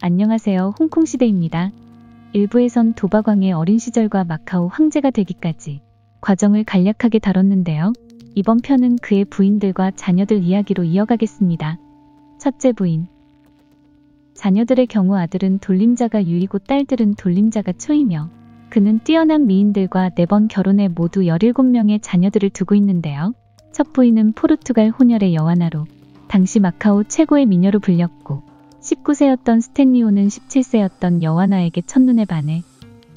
안녕하세요. 홍콩시대입니다. 일부에선 도박왕의 어린 시절과 마카오 황제가 되기까지 과정을 간략하게 다뤘는데요. 이번 편은 그의 부인들과 자녀들 이야기로 이어가겠습니다. 첫째 부인. 자녀들의 경우 아들은 돌림자가 유이고 딸들은 돌림자가 초이며 그는 뛰어난 미인들과 4번 결혼해 모두 17명의 자녀들을 두고 있는데요. 첫 부인은 포르투갈 혼혈의 여와나로 당시 마카오 최고의 미녀로 불렸고 19세였던 스탠리오는 17세였던 여와나에게 첫눈에 반해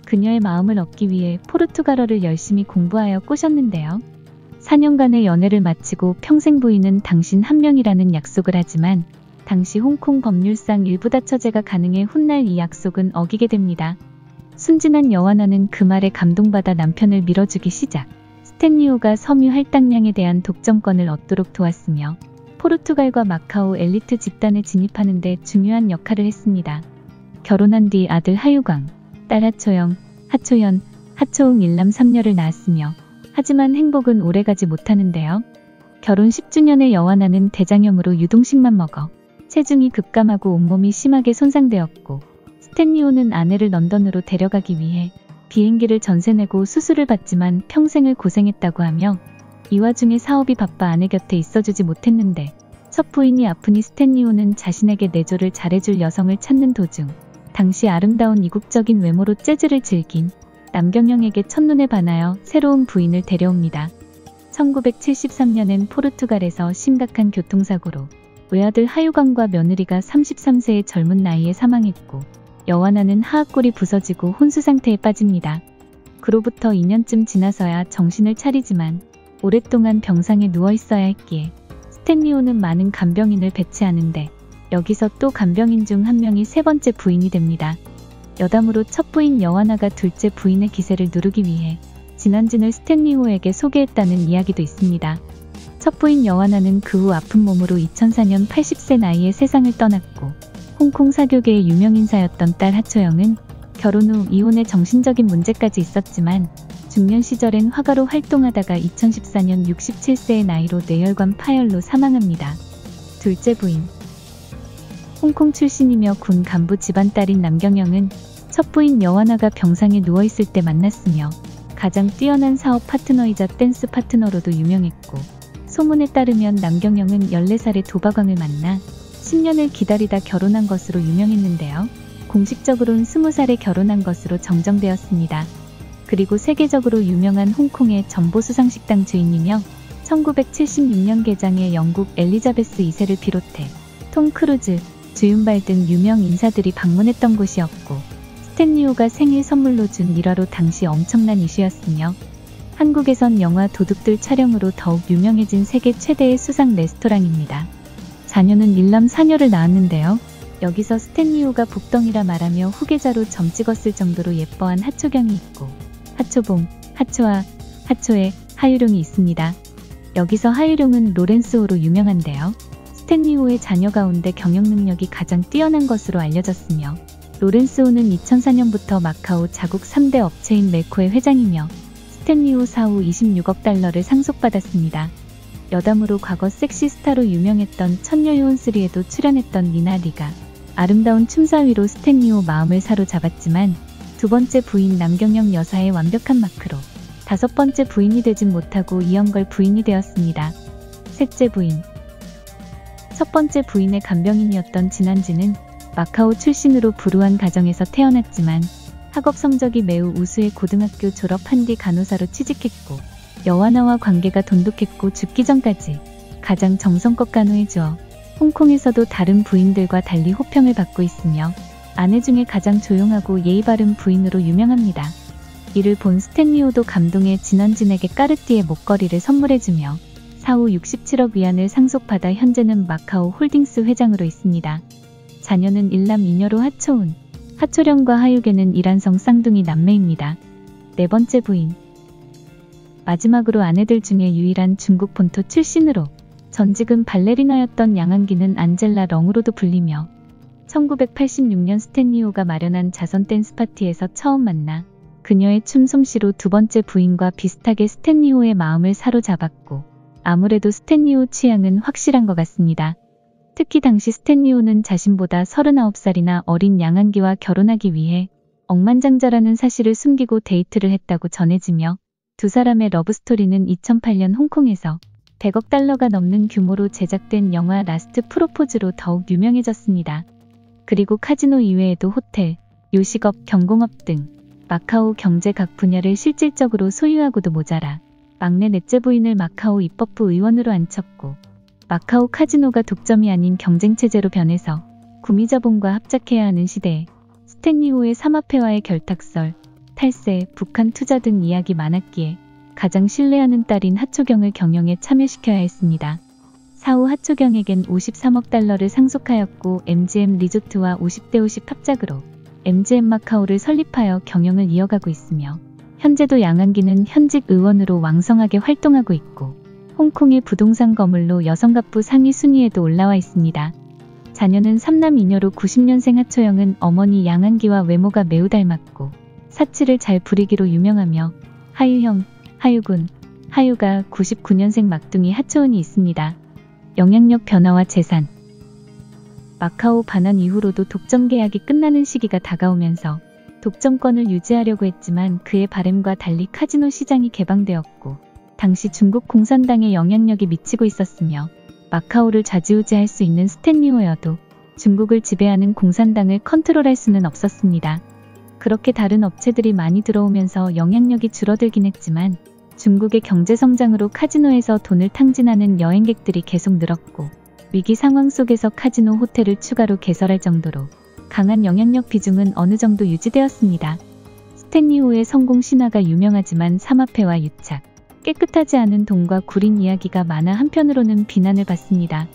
그녀의 마음을 얻기 위해 포르투갈어를 열심히 공부하여 꼬셨는데요. 4년간의 연애를 마치고 평생 부인은 당신 한 명이라는 약속을 하지만 당시 홍콩 법률상 일부다 처제가 가능해 훗날 이 약속은 어기게 됩니다. 순진한 여와나는 그 말에 감동받아 남편을 밀어주기 시작. 스탠리오가 섬유 할당량에 대한 독점권을 얻도록 도왔으며 포르투갈과 마카오 엘리트 집단에 진입하는 데 중요한 역할을 했습니다. 결혼한 뒤 아들 하유광, 딸 하초영, 하초연, 하초웅 일남 3녀를 낳았으며 하지만 행복은 오래가지 못하는데요. 결혼 10주년의 여와나는 대장염으로 유동식만 먹어 체중이 급감하고 온몸이 심하게 손상되었고 스탠리오는 아내를 런던으로 데려가기 위해 비행기를 전세내고 수술을 받지만 평생을 고생했다고 하며 이 와중에 사업이 바빠 아내 곁에 있어주지 못했는데 첫 부인이 아프니 스탠리오는 자신에게 내조를 잘해줄 여성을 찾는 도중 당시 아름다운 이국적인 외모로 재즈를 즐긴 남경영에게 첫눈에 반하여 새로운 부인을 데려옵니다. 1973년엔 포르투갈에서 심각한 교통사고로 외아들 하유광과 며느리가 33세의 젊은 나이에 사망했고 여와나는 하악골이 부서지고 혼수 상태에 빠집니다. 그로부터 2년쯤 지나서야 정신을 차리지만 오랫동안 병상에 누워있어야 했기에 스탠리오는 많은 간병인을 배치하는데 여기서 또 간병인 중 한 명이 세 번째 부인이 됩니다. 여담으로 첫 부인 여와나가 둘째 부인의 기세를 누르기 위해 진원진을 스탠리오에게 소개했다는 이야기도 있습니다. 첫 부인 여와나는 그 후 아픈 몸으로 2004년 80세 나이에 세상을 떠났고 홍콩 사교계의 유명인사였던 딸 하초영은 결혼 후 이혼의 정신적인 문제까지 있었지만 중년 시절엔 화가로 활동하다가 2014년 67세의 나이로 뇌혈관 파열로 사망합니다. 둘째 부인. 홍콩 출신이며 군 간부 집안 딸인 남경영은 첫 부인 여와나가 병상에 누워있을 때 만났으며 가장 뛰어난 사업 파트너이자 댄스 파트너로도 유명했고 소문에 따르면 남경영은 14살의 도박왕을 만나 10년을 기다리다 결혼한 것으로 유명했는데요. 공식적으로는 20살에 결혼한 것으로 정정되었습니다. 그리고 세계적으로 유명한 홍콩의 전보수상식당 주인이며 1976년 개장의 영국 엘리자베스 2세를 비롯해 톰 크루즈, 주윤발 등 유명 인사들이 방문했던 곳이었고 스탠리오가 생일 선물로 준 일화로 당시 엄청난 이슈였으며 한국에선 영화 도둑들 촬영으로 더욱 유명해진 세계 최대의 수상 레스토랑입니다. 자녀는 일남 4녀를 낳았는데요. 여기서 스탠리오가 복덩이라 말하며 후계자로 점 찍었을 정도로 예뻐한 하초경이 있고 하초봉, 하초아, 하초에, 하유룡이 있습니다. 여기서 하유룡은 로렌스호로 유명한데요. 스탠리오의 자녀 가운데 경영 능력이 가장 뛰어난 것으로 알려졌으며 로렌스호는 2004년부터 마카오 자국 3대 업체인 멜코의 회장이며 스탠리오 사후 26억 달러를 상속받았습니다. 여담으로 과거 섹시스타로 유명했던 천녀요원3에도 출연했던 니나 리가 아름다운 춤사위로 스탠리오 마음을 사로잡았지만 두 번째 부인 남경영 여사의 완벽한 마크로 다섯 번째 부인이 되진 못하고 이영걸 부인이 되었습니다. 셋째 부인. 첫 번째 부인의 간병인이었던 진원진은 마카오 출신으로 불우한 가정에서 태어났지만 학업 성적이 매우 우수해 고등학교 졸업한 뒤 간호사로 취직했고 여와나와 관계가 돈독했고 죽기 전까지 가장 정성껏 간호해 주어 홍콩에서도 다른 부인들과 달리 호평을 받고 있으며 아내 중에 가장 조용하고 예의 바른 부인으로 유명합니다. 이를 본 스탠리오도 감동해 진원진에게 까르띠에 목걸이를 선물해주며 사후 67억 위안을 상속받아 현재는 마카오 홀딩스 회장으로 있습니다. 자녀는 일남 2녀로 하초운, 하초령과 하유계는 이란성 쌍둥이 남매입니다. 네 번째 부인. 마지막으로 아내들 중에 유일한 중국 본토 출신으로 전직은 발레리나였던 양한기는 안젤라 렁으로도 불리며 1986년 스탠리오가 마련한 자선 댄스 파티에서 처음 만나 그녀의 춤 솜씨로 두 번째 부인과 비슷하게 스탠리오의 마음을 사로잡았고 아무래도 스탠리오 취향은 확실한 것 같습니다. 특히 당시 스탠리오는 자신보다 39살이나 어린 양한기와 결혼하기 위해 억만장자라는 사실을 숨기고 데이트를 했다고 전해지며 두 사람의 러브스토리는 2008년 홍콩에서 100억 달러가 넘는 규모로 제작된 영화 라스트 프로포즈로 더욱 유명해졌습니다. 그리고 카지노 이외에도 호텔, 요식업, 경공업 등 마카오 경제 각 분야를 실질적으로 소유하고도 모자라 막내 넷째 부인을 마카오 입법부 의원으로 앉혔고 마카오 카지노가 독점이 아닌 경쟁체제로 변해서 구미자본과 합작해야 하는 시대에 스탠리오의 삼합회와의 결탁설, 탈세, 북한 투자 등 이야기 많았기에 가장 신뢰하는 딸인 하초경을 경영에 참여시켜야 했습니다. 사후 하초경에겐 53억 달러를 상속하였고 MGM 리조트와 50대 50 합작으로 MGM 마카오를 설립하여 경영을 이어가고 있으며 현재도 양한기는 현직 의원으로 왕성하게 활동하고 있고 홍콩의 부동산 거물로 여성갑부 상위 순위에도 올라와 있습니다. 자녀는 3남 2녀로 90년생 하초영은 어머니 양한기와 외모가 매우 닮았고 사치를 잘 부리기로 유명하며 하유형, 하유군, 하유가 99년생 막둥이 하초은이 있습니다. 영향력 변화와 재산. 마카오 반환 이후로도 독점 계약이 끝나는 시기가 다가오면서 독점권을 유지하려고 했지만 그의 바램과 달리 카지노 시장이 개방되었고 당시 중국 공산당의 영향력이 미치고 있었으며 마카오를 좌지우지할 수 있는 스탠리오여도 중국을 지배하는 공산당을 컨트롤할 수는 없었습니다. 그렇게 다른 업체들이 많이 들어오면서 영향력이 줄어들긴 했지만 중국의 경제 성장으로 카지노에서 돈을 탕진하는 여행객들이 계속 늘었고 위기 상황 속에서 카지노 호텔을 추가로 개설할 정도로 강한 영향력 비중은 어느 정도 유지되었습니다. 스탠리오의 성공 신화가 유명하지만 삼합회와 유착, 깨끗하지 않은 돈과 구린 이야기가 많아 한편으로는 비난을 받습니다.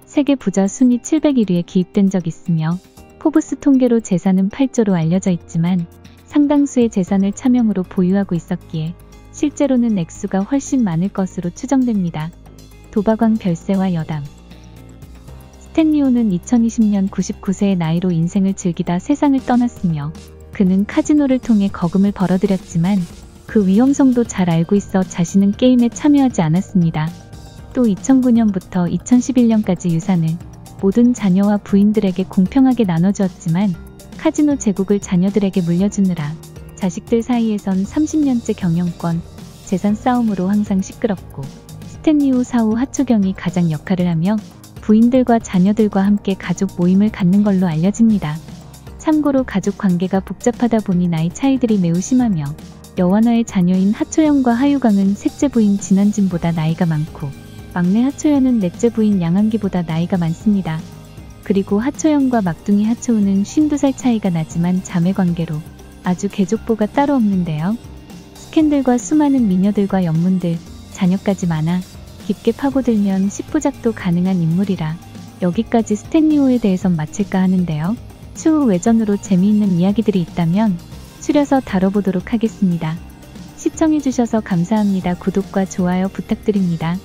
세계 부자 순위 701위에 기입된 적 있으며 포브스 통계로 재산은 8조로 알려져 있지만 상당수의 재산을 차명으로 보유하고 있었기에 실제로는 액수가 훨씬 많을 것으로 추정됩니다. 도박왕 별세와 여담. 스탠리오는 2020년 99세의 나이로 인생을 즐기다 세상을 떠났으며 그는 카지노를 통해 거금을 벌어들였지만 그 위험성도 잘 알고 있어 자신은 게임에 참여하지 않았습니다. 또 2009년부터 2011년까지 유산을 모든 자녀와 부인들에게 공평하게 나눠주었지만 카지노 제국을 자녀들에게 물려주느라 자식들 사이에선 30년째 경영권, 재산 싸움으로 항상 시끄럽고 스탠리오 사후 하초경이 가장 역할을 하며 부인들과 자녀들과 함께 가족 모임을 갖는 걸로 알려집니다. 참고로 가족 관계가 복잡하다 보니 나이 차이들이 매우 심하며 여완화의 자녀인 하초영과 하유광은 셋째 부인 진원진보다 나이가 많고 막내 하초연은 넷째 부인 양한기보다 나이가 많습니다. 그리고 하초영과 막둥이 하초우는 52살 차이가 나지만 자매 관계로 아주 계족보가 따로 없는데요. 스캔들과 수많은 미녀들과 연문들, 자녀까지 많아 깊게 파고들면 10부작도 가능한 인물이라 여기까지 스탠리오에 대해선 마칠까 하는데요. 추후 외전으로 재미있는 이야기들이 있다면 추려서 다뤄보도록 하겠습니다. 시청해주셔서 감사합니다. 구독과 좋아요 부탁드립니다.